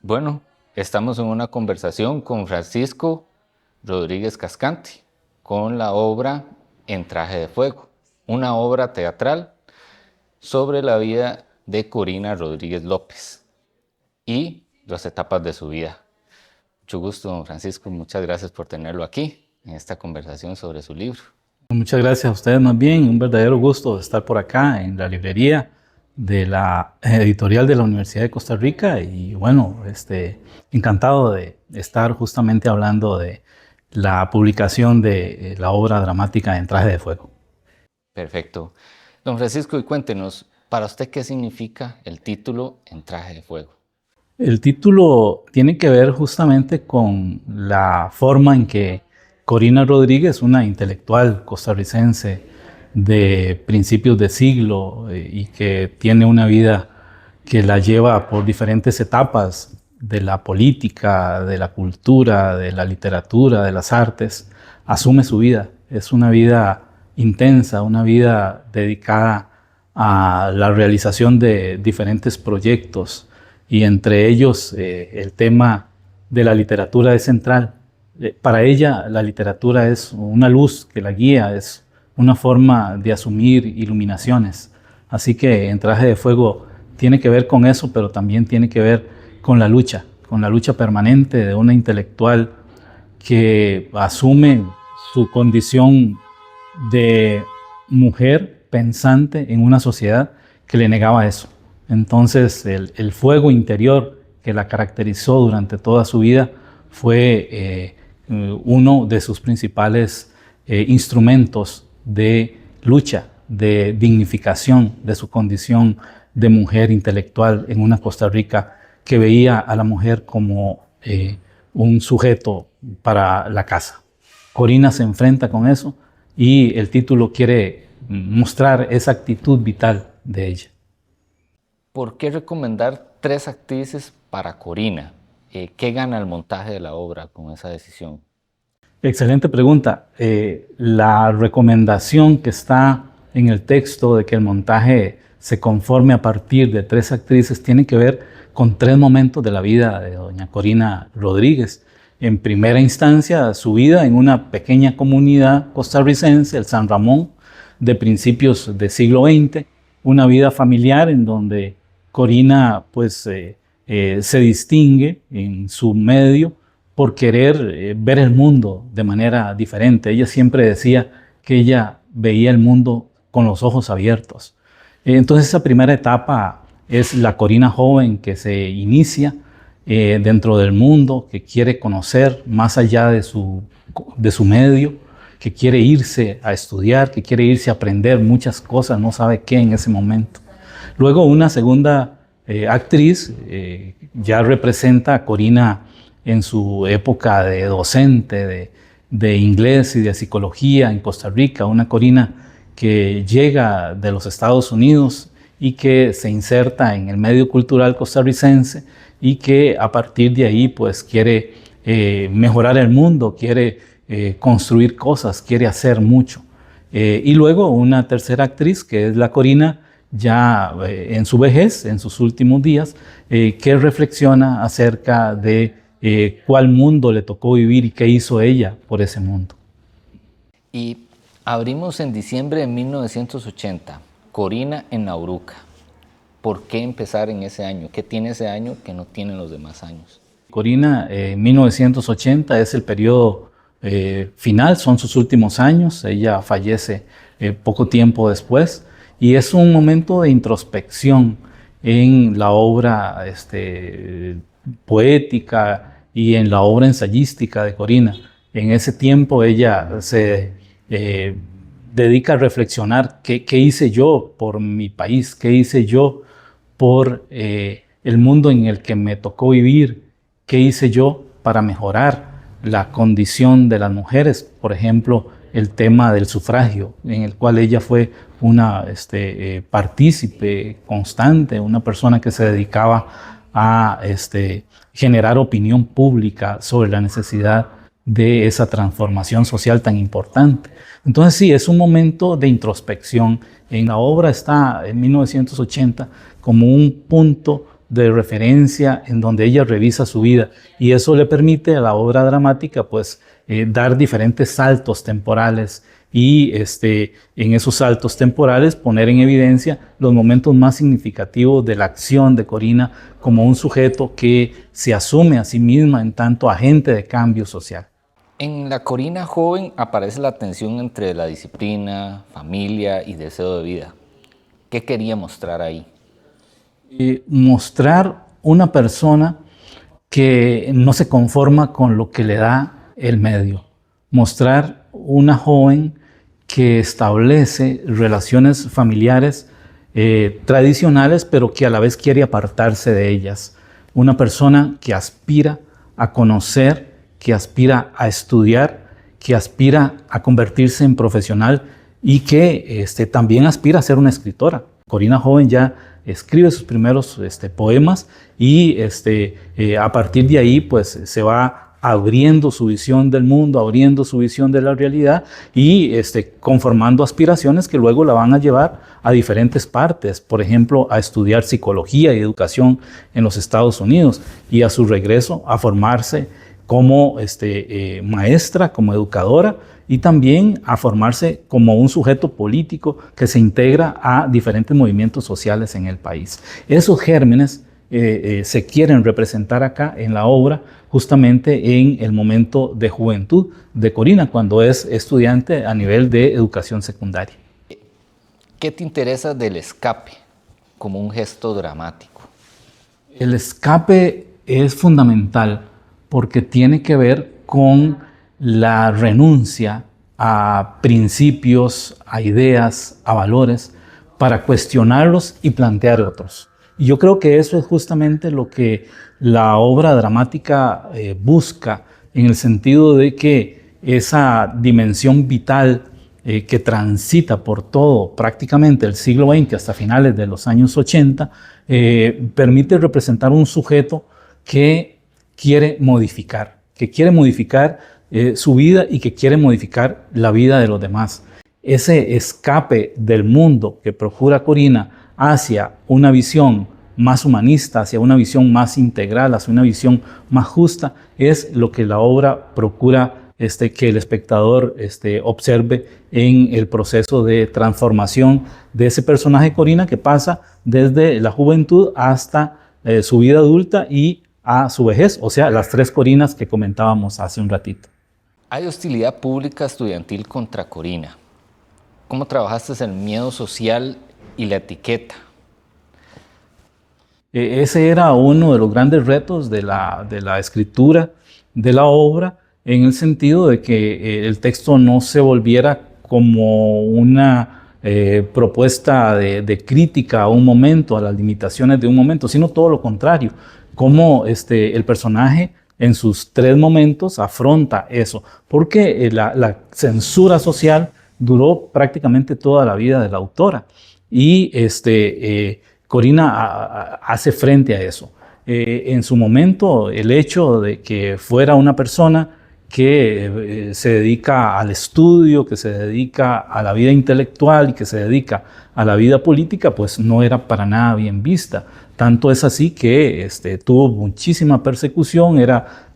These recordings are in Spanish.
Bueno, estamos en una conversación con Francisco Rodríguez Cascanti, con la obra En traje de fuego, una obra teatral sobre la vida de Corina Rodríguez López y las etapas de su vida. Mucho gusto, don Francisco, muchas gracias por tenerlo aquí en esta conversación sobre su libro. Muchas gracias a ustedes, más bien, un verdadero gusto estar por acá en la librería de la editorial de la Universidad de Costa Rica y bueno, encantado de estar justamente hablando de la publicación de la obra dramática En traje de fuego. Perfecto. Don Francisco, y cuéntenos, para usted, ¿qué significa el título En traje de fuego? El título tiene que ver justamente con la forma en que Corina Rodríguez, una intelectual costarricense de principios de siglo y que tiene una vida que la lleva por diferentes etapas de la política, de la cultura, de la literatura, de las artes, asume su vida. Es una vida intensa, una vida dedicada a la realización de diferentes proyectos y entre ellos el tema de la literatura es central. Para ella la literatura es una luz que la guía, es una forma de asumir iluminaciones. Así que En traje de fuego tiene que ver con eso, pero también tiene que ver con la lucha permanente de una intelectual que asume su condición de mujer pensante en una sociedad que le negaba eso. Entonces el fuego interior que la caracterizó durante toda su vida fue uno de sus principales instrumentos de lucha, de dignificación de su condición de mujer intelectual en una Costa Rica que veía a la mujer como un sujeto para la casa. Corina se enfrenta con eso y el título quiere mostrar esa actitud vital de ella. ¿Por qué recomendar 3 actrices para Corina? ¿Qué gana el montaje de la obra con esa decisión? Excelente pregunta. La recomendación que está en el texto de que el montaje se conforme a partir de 3 actrices tiene que ver con 3 momentos de la vida de doña Corina Rodríguez. En primera instancia, su vida en una pequeña comunidad costarricense, el San Ramón, de principios del siglo XX, una vida familiar en donde Corina se distingue en su medio por querer ver el mundo de manera diferente. Ella siempre decía que ella veía el mundo con los ojos abiertos. Entonces esa primera etapa es la Corina joven que se inicia dentro del mundo, que quiere conocer más allá de su medio, que quiere irse a estudiar, que quiere irse a aprender muchas cosas, no sabe qué en ese momento. Luego una segunda actriz ya representa a Corina en su época de docente de inglés y de psicología en Costa Rica, una Corina que llega de los Estados Unidos y que se inserta en el medio cultural costarricense y que a partir de ahí pues quiere mejorar el mundo, quiere construir cosas, quiere hacer mucho. Y luego una tercera actriz que es la Corina ya en su vejez, en sus últimos días, que reflexiona acerca de cuál mundo le tocó vivir y qué hizo ella por ese mundo. Y abrimos en diciembre de 1980, Corina en Nauruca. ¿Por qué empezar en ese año? ¿Qué tiene ese año que no tienen los demás años? Corina en 1980 es el periodo final, son sus últimos años. Ella fallece poco tiempo después y es un momento de introspección en la obra poética y en la obra ensayística de Corina. En ese tiempo ella se dedica a reflexionar qué hice yo por mi país, qué hice yo por el mundo en el que me tocó vivir, qué hice yo para mejorar la condición de las mujeres, por ejemplo, el tema del sufragio, en el cual ella fue una partícipe constante, una persona que se dedicaba a generar opinión pública sobre la necesidad de esa transformación social tan importante. Entonces sí, es un momento de introspección. En la obra está en 1980 como un punto de referencia en donde ella revisa su vida y eso le permite a la obra dramática pues dar diferentes saltos temporales y en esos saltos temporales poner en evidencia los momentos más significativos de la acción de Corina como un sujeto que se asume a sí misma en tanto agente de cambio social. En la Corina joven aparece la tensión entre la disciplina, familia y deseo de vida. ¿Qué quería mostrar ahí? Mostrar una persona que no se conforma con lo que le da el medio. Mostrar una joven que establece relaciones familiares tradicionales, pero que a la vez quiere apartarse de ellas. Una persona que aspira a conocer, que aspira a estudiar, que aspira a convertirse en profesional y que también aspira a ser una escritora. Corina joven ya escribe sus primeros poemas y a partir de ahí pues se va abriendo su visión del mundo, abriendo su visión de la realidad y conformando aspiraciones que luego la van a llevar a diferentes partes, por ejemplo, a estudiar psicología y educación en los Estados Unidos y a su regreso a formarse como maestra, como educadora y también a formarse como un sujeto político que se integra a diferentes movimientos sociales en el país. Esos gérmenes se quieren representar acá en la obra justamente en el momento de juventud de Corina, cuando es estudiante a nivel de educación secundaria. ¿Qué te interesa del escape como un gesto dramático? El escape es fundamental porque tiene que ver con la renuncia a principios, a ideas, a valores, para cuestionarlos y plantear otros. Y yo creo que eso es justamente lo que la obra dramática busca, en el sentido de que esa dimensión vital que transita por todo prácticamente el siglo XX hasta finales de los años 80, permite representar un sujeto que quiere modificar su vida y que quiere modificar la vida de los demás. Ese escape del mundo que procura Corina hacia una visión más humanista, hacia una visión más integral, hacia una visión más justa, es lo que la obra procura que el espectador observe en el proceso de transformación de ese personaje Corina que pasa desde la juventud hasta su vida adulta y a su vejez, o sea, las tres Corinas que comentábamos hace un ratito. Hay hostilidad pública estudiantil contra Corina. ¿Cómo trabajaste el miedo social y la etiqueta? Ese era uno de los grandes retos de la escritura de la obra, en el sentido de que el texto no se volviera como una propuesta de crítica a un momento, a las limitaciones de un momento, sino todo lo contrario, cómo el personaje en sus tres momentos afronta eso, porque la censura social duró prácticamente toda la vida de la autora y Corina hace frente a eso. En su momento, el hecho de que fuera una persona que se dedica al estudio, que se dedica a la vida intelectual y que se dedica a la vida política, pues no era para nada bien vista. Tanto es así que tuvo muchísima persecución, era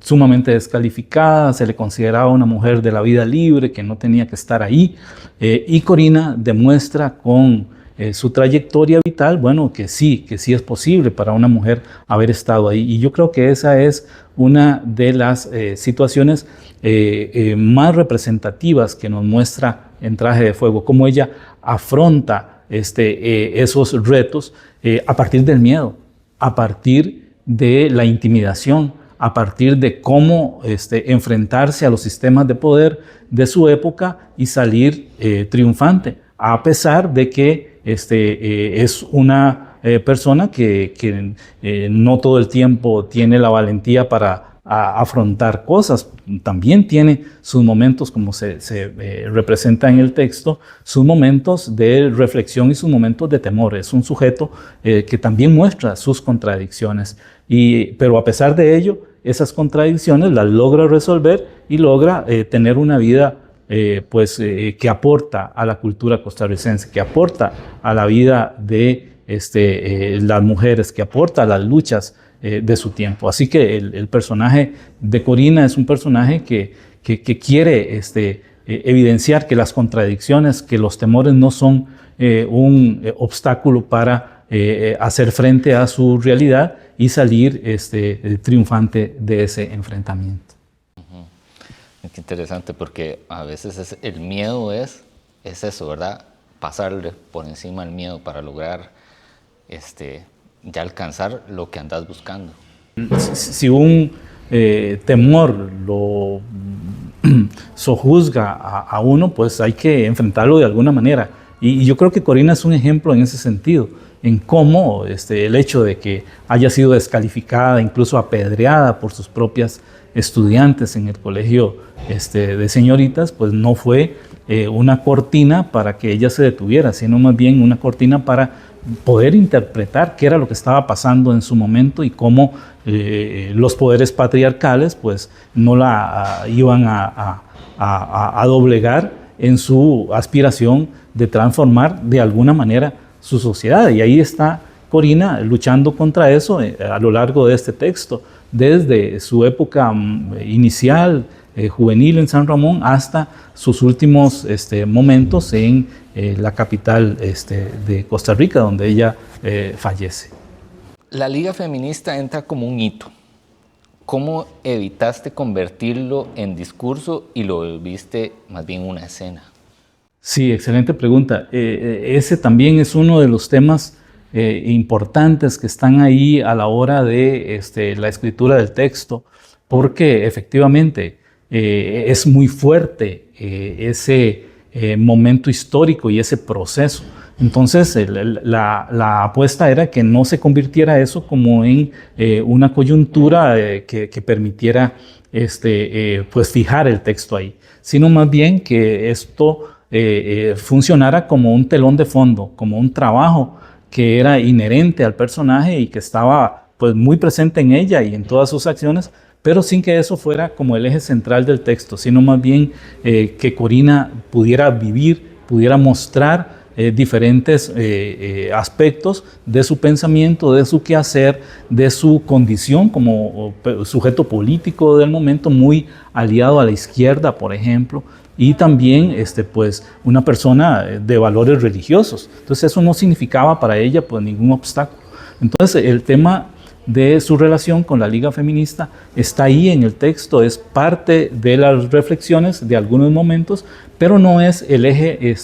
sumamente descalificada, se le consideraba una mujer de la vida libre que no tenía que estar ahí. Y Corina demuestra con su trayectoria vital, bueno, que sí es posible para una mujer haber estado ahí. Y yo creo que esa es una de las situaciones más representativas que nos muestra en Traje de Fuego, cómo ella afronta esos retos a partir del miedo, a partir de la intimidación, a partir de cómo enfrentarse a los sistemas de poder de su época y salir triunfante, a pesar de que es una persona que no todo el tiempo tiene la valentía para afrontar cosas. También tiene sus momentos, como se representa en el texto, sus momentos de reflexión y sus momentos de temor. Es un sujeto que también muestra sus contradicciones, pero a pesar de ello, esas contradicciones, las logra resolver y logra tener una vida que aporta a la cultura costarricense, que aporta a la vida de las mujeres, que aporta a las luchas de su tiempo. Así que el personaje de Corina es un personaje que quiere evidenciar que las contradicciones, que los temores no son un obstáculo para hacer frente a su realidad y salir triunfante de ese enfrentamiento. Qué interesante, porque a veces el miedo es eso, ¿verdad? Pasarle por encima al miedo para lograr ya alcanzar lo que andas buscando. Si un temor lo sojuzga a uno, pues hay que enfrentarlo de alguna manera. Y yo creo que Corina es un ejemplo en ese sentido, en cómo el hecho de que haya sido descalificada, incluso apedreada por sus propias estudiantes en el colegio de señoritas, pues no fue una cortina para que ella se detuviera, sino más bien una cortina para poder interpretar qué era lo que estaba pasando en su momento y cómo los poderes patriarcales pues no la iban a doblegar en su aspiración de transformar de alguna manera su sociedad. Y ahí está Corina luchando contra eso a lo largo de este texto, desde su época inicial, juvenil en San Ramón, hasta sus últimos momentos en la capital de Costa Rica, donde ella fallece. La Liga Feminista entra como un hito. ¿Cómo evitaste convertirlo en discurso y lo viste más bien una escena? Sí, excelente pregunta. Ese también es uno de los temas importantes que están ahí a la hora de la escritura del texto, porque efectivamente es muy fuerte ese momento histórico y ese proceso. Entonces la apuesta era que no se convirtiera eso como en una coyuntura que permitiera pues fijar el texto ahí, sino más bien que esto funcionara como un telón de fondo, como un trabajo que era inherente al personaje y que estaba pues muy presente en ella y en todas sus acciones, pero sin que eso fuera como el eje central del texto, sino más bien que Corina pudiera vivir, pudiera mostrar diferentes aspectos de su pensamiento, de su quehacer, de su condición como sujeto político del momento, muy aliado a la izquierda, por ejemplo, y también pues una persona de valores religiosos. Entonces eso no significaba para ella pues ningún obstáculo. Entonces el tema de su relación con la Liga Feminista está ahí en el texto, es parte de las reflexiones de algunos momentos, pero no es el eje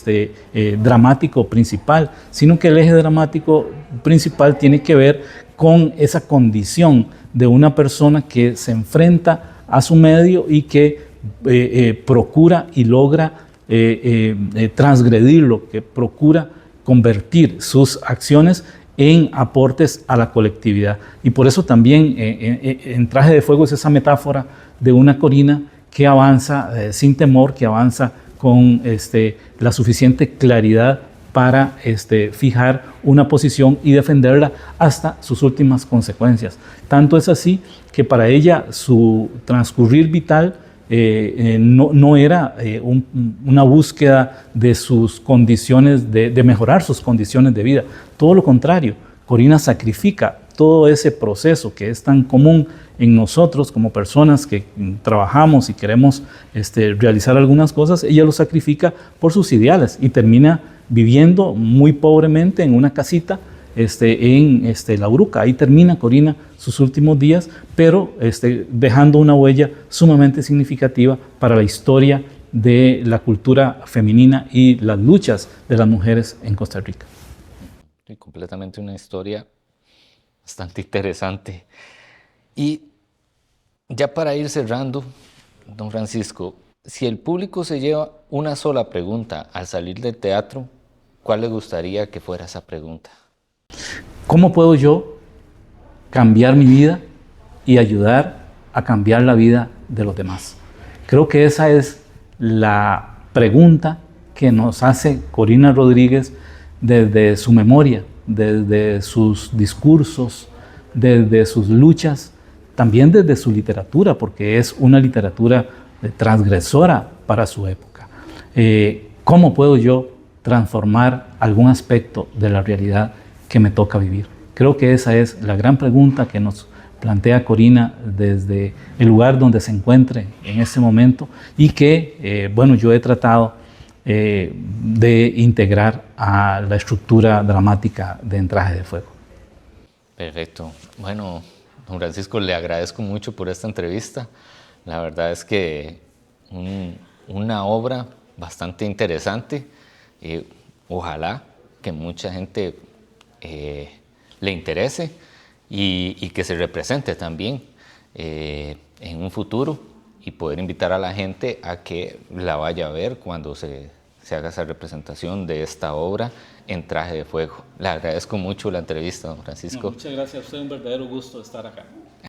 dramático principal, sino que el eje dramático principal tiene que ver con esa condición de una persona que se enfrenta a su medio y que procura y logra transgredirlo, que procura convertir sus acciones en aportes a la colectividad. Y por eso también en Traje de Fuego es esa metáfora de una Corina que avanza sin temor, que avanza con la suficiente claridad para fijar una posición y defenderla hasta sus últimas consecuencias. Tanto es así que para ella su transcurrir vital no era una búsqueda de sus condiciones, de mejorar sus condiciones de vida. Todo lo contrario, Corina sacrifica todo ese proceso que es tan común en nosotros como personas que trabajamos y queremos realizar algunas cosas. Ella lo sacrifica por sus ideales y termina viviendo muy pobremente en una casita en La Uruca. Ahí termina Corina sus últimos días, pero dejando una huella sumamente significativa para la historia de la cultura femenina y las luchas de las mujeres en Costa Rica. Sí, completamente una historia bastante interesante. Y ya para ir cerrando, don Francisco, si el público se lleva una sola pregunta al salir del teatro, ¿cuál le gustaría que fuera esa pregunta? ¿Cómo puedo yo cambiar mi vida y ayudar a cambiar la vida de los demás? Creo que esa es la pregunta que nos hace Corina Rodríguez desde su memoria, desde sus discursos, desde sus luchas, también desde su literatura, porque es una literatura transgresora para su época. ¿Cómo puedo yo transformar algún aspecto de la realidad que me toca vivir? Creo que esa es la gran pregunta que nos plantea Corina desde el lugar donde se encuentre en este momento y que, bueno, yo he tratado de integrar a la estructura dramática de Entraje de Fuego. Perfecto. Bueno, don Francisco, le agradezco mucho por esta entrevista. La verdad es que una obra bastante interesante. Ojalá que mucha gente le interese y que se represente también en un futuro y poder invitar a la gente a que la vaya a ver cuando se haga esa representación de esta obra Entraje de Fuego. Le agradezco mucho la entrevista, don Francisco. Muchas gracias a usted, un verdadero gusto estar acá.